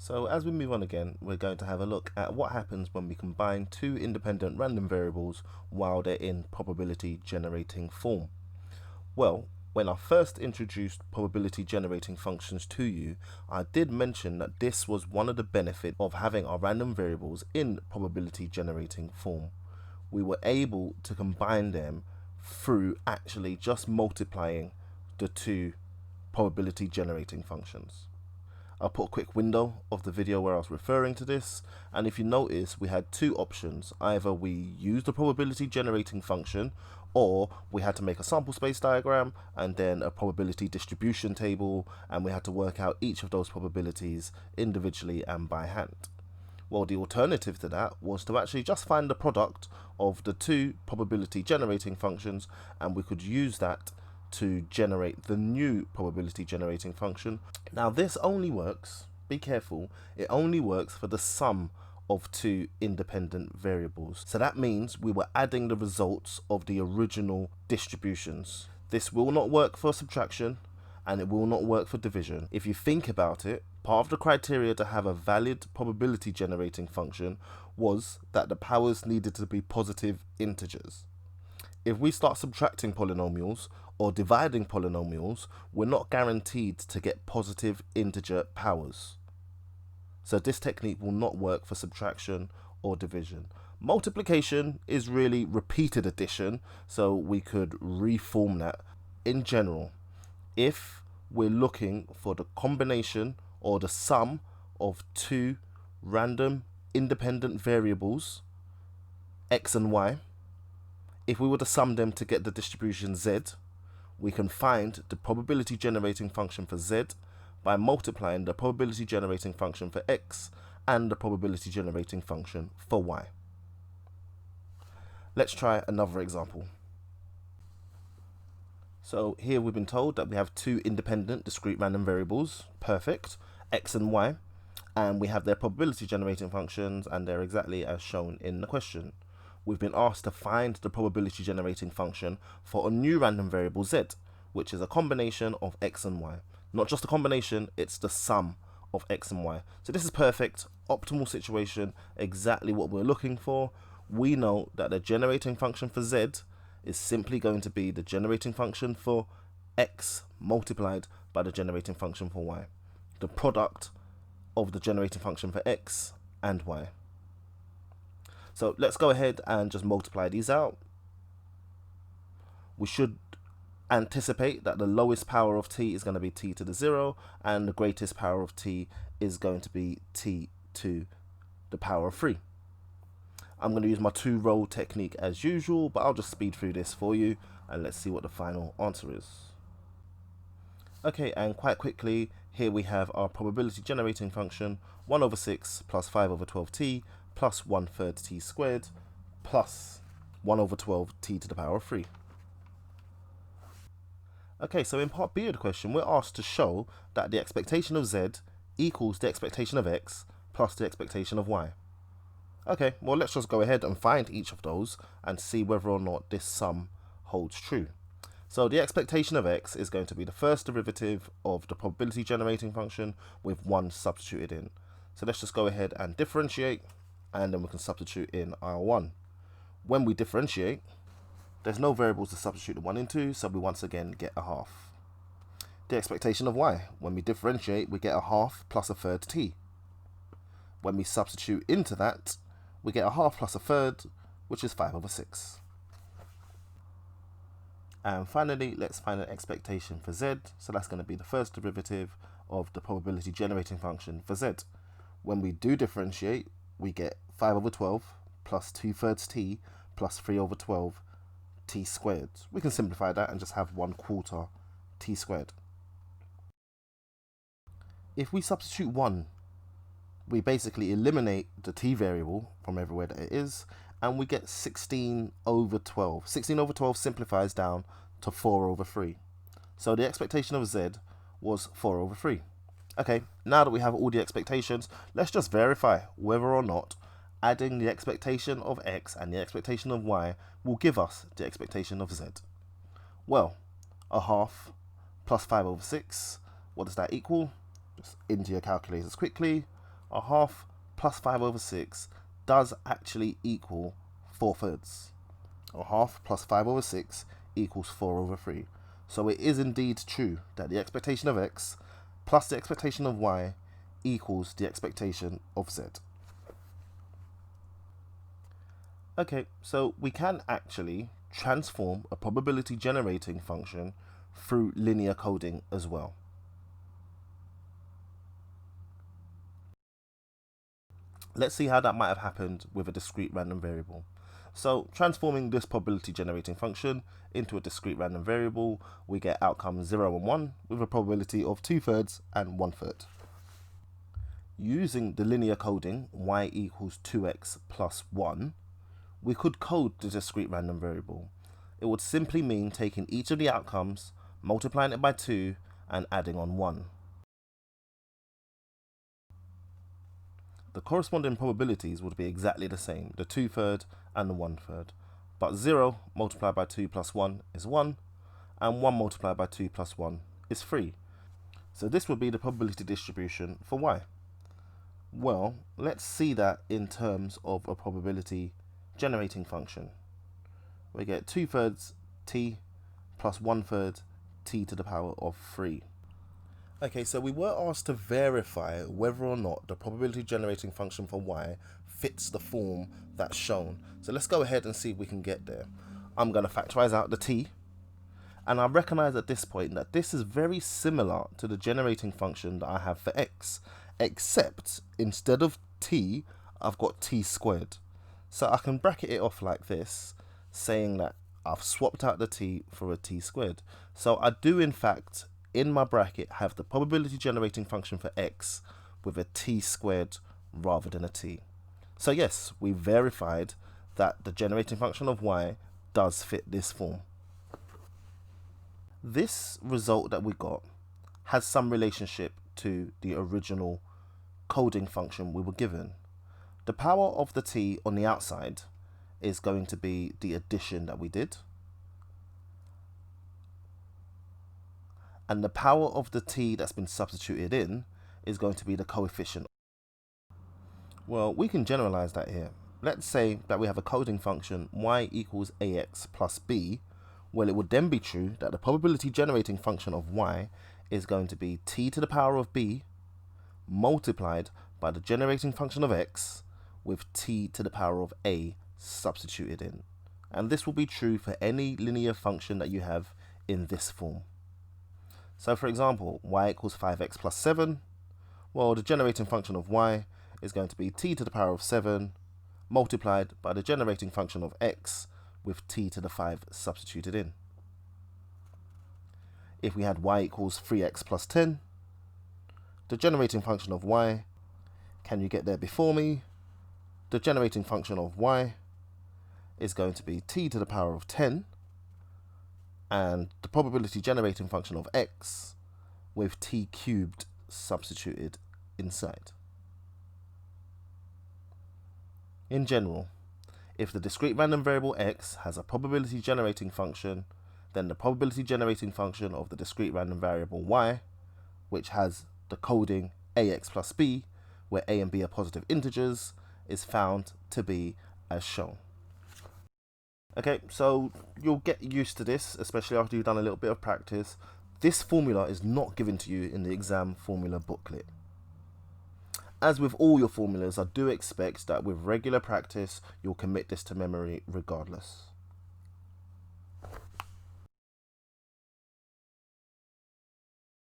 So as we move on again, we're going to have a look at what happens when we combine two independent random variables while they're in probability generating form. Well, when I first introduced probability generating functions to you, I did mention that this was one of the benefits of having our random variables in probability generating form. We were able to combine them through actually just multiplying the two probability generating functions. I'll put a quick window of the video where I was referring to this, and if you notice, we had two options. Either we used the probability generating function, or we had to make a sample space diagram and then a probability distribution table, and we had to work out each of those probabilities individually and by hand. Well, the alternative to that was to actually just find the product of the two probability generating functions, and we could use that to generate the new probability generating function. Now this only works, be careful, it only works for the sum of two independent variables. So that means we were adding the results of the original distributions. This will not work for subtraction, and it will not work for division. If you think about it, part of the criteria to have a valid probability generating function was that the powers needed to be positive integers. If we start subtracting polynomials or dividing polynomials, we're not guaranteed to get positive integer powers. So this technique will not work for subtraction or division. Multiplication is really repeated addition, so we could reform that. In general, if we're looking for the combination or the sum of two random independent variables, x and y, if we were to sum them to get the distribution z, we can find the probability generating function for z by multiplying the probability generating function for x and the probability generating function for y. Let's try another example. So here we've been told that we have two independent discrete random variables, perfect, x and y, and we have their probability generating functions, and they're exactly as shown in the question. We've been asked to find the probability generating function for a new random variable z, which is a combination of x and y. Not just a combination, it's the sum of x and y. So this is perfect, optimal situation, exactly what we're looking for. We know that the generating function for z is simply going to be the generating function for x multiplied by the generating function for y. The product of the generating function for x and y. So let's go ahead and just multiply these out. We should anticipate that the lowest power of t is going to be t to the 0, and the greatest power of t is going to be t to the power of 3. I'm going to use my two-row technique as usual, but I'll just speed through this for you, and let's see what the final answer is. Okay, and quite quickly, here we have our probability generating function, 1 over 6 plus 5 over 12t plus 1/3 t squared plus 1 over 12 t to the power of 3. Okay, so in part B of the question, we're asked to show that the expectation of z equals the expectation of x plus the expectation of y. Okay, well let's just go ahead and find each of those and see whether or not this sum holds true. So the expectation of x is going to be the first derivative of the probability generating function with 1 substituted in. So let's just go ahead and differentiate, and then we can substitute in our 1. When we differentiate, there's no variables to substitute the 1 into, so we once again get a half. The expectation of y, when we differentiate, we get a half plus 1/3 t. When we substitute into that, we get a half plus 1/3, which is 5 over 6. And finally, let's find an expectation for z. So that's going to be the first derivative of the probability generating function for z. When we do differentiate, we get 5 over 12 plus 2/3 t plus 3 over 12 t squared. We can simplify that and just have 1/4 t squared. If we substitute 1, we basically eliminate the t variable from everywhere that it is, and we get 16 over 12. 16 over 12 simplifies down to 4 over 3. So the expectation of z was 4 over 3. Okay, now that we have all the expectations, let's just verify whether or not adding the expectation of x and the expectation of y will give us the expectation of z. Well, a half plus 5 over 6, what does that equal? Just into your calculators quickly. a half plus 5 over 6 does actually equal 4/3. A half plus 5 over 6 equals 4 over 3. So it is indeed true that the expectation of x plus the expectation of y equals the expectation of z. Okay, so we can actually transform a probability generating function through linear coding as well. Let's see how that might have happened with a discrete random variable. So transforming this probability generating function into a discrete random variable, we get outcomes 0 and 1 with a probability of 2/3 and 1/3. Using the linear coding y equals 2x plus 1, we could code the discrete random variable. It would simply mean taking each of the outcomes, multiplying it by 2 and adding on 1. The corresponding probabilities would be exactly the same, the 2/3 and the 1/3. But 0 multiplied by 2 plus 1 is 1, and 1 multiplied by 2 plus 1 is 3. So this would be the probability distribution for y. Well, let's see that in terms of a probability generating function. We get 2/3 t plus 1/3 t to the power of 3. Okay, so we were asked to verify whether or not the probability generating function for y fits the form that's shown. So let's go ahead and see if we can get there. I'm going to factorize out the t, and I recognize at this point that this is very similar to the generating function that I have for x, except instead of t, I've got t squared. So I can bracket it off like this, saying that I've swapped out the t for a t squared. So I do in fact in my bracket have the probability generating function for x with a t squared rather than a t. So yes, we verified that the generating function of y does fit this form. This result that we got has some relationship to the original coding function we were given. The power of the t on the outside is going to be the addition that we did, and the power of the t that's been substituted in is going to be the coefficient. Well, we can generalize that here. Let's say that we have a coding function y equals ax plus b. Well, it would then be true that the probability generating function of y is going to be t to the power of b multiplied by the generating function of x with t to the power of a substituted in. And this will be true for any linear function that you have in this form. So for example, y equals 5x plus 7. Well, the generating function of y is going to be t to the power of 7 multiplied by the generating function of x with t to the 5 substituted in. If we had y equals 3x plus 10, the generating function of y, can you get there before me? The generating function of y is going to be t to the power of 10 and the probability generating function of x with t cubed substituted inside. In general, if the discrete random variable x has a probability generating function, then the probability generating function of the discrete random variable y, which has the coding ax plus b, where a and b are positive integers, is found to be as shown. Okay, so you'll get used to this, especially after you've done a little bit of practice. This formula is not given to you in the exam formula booklet. As with all your formulas, I do expect that with regular practice, you'll commit this to memory regardless.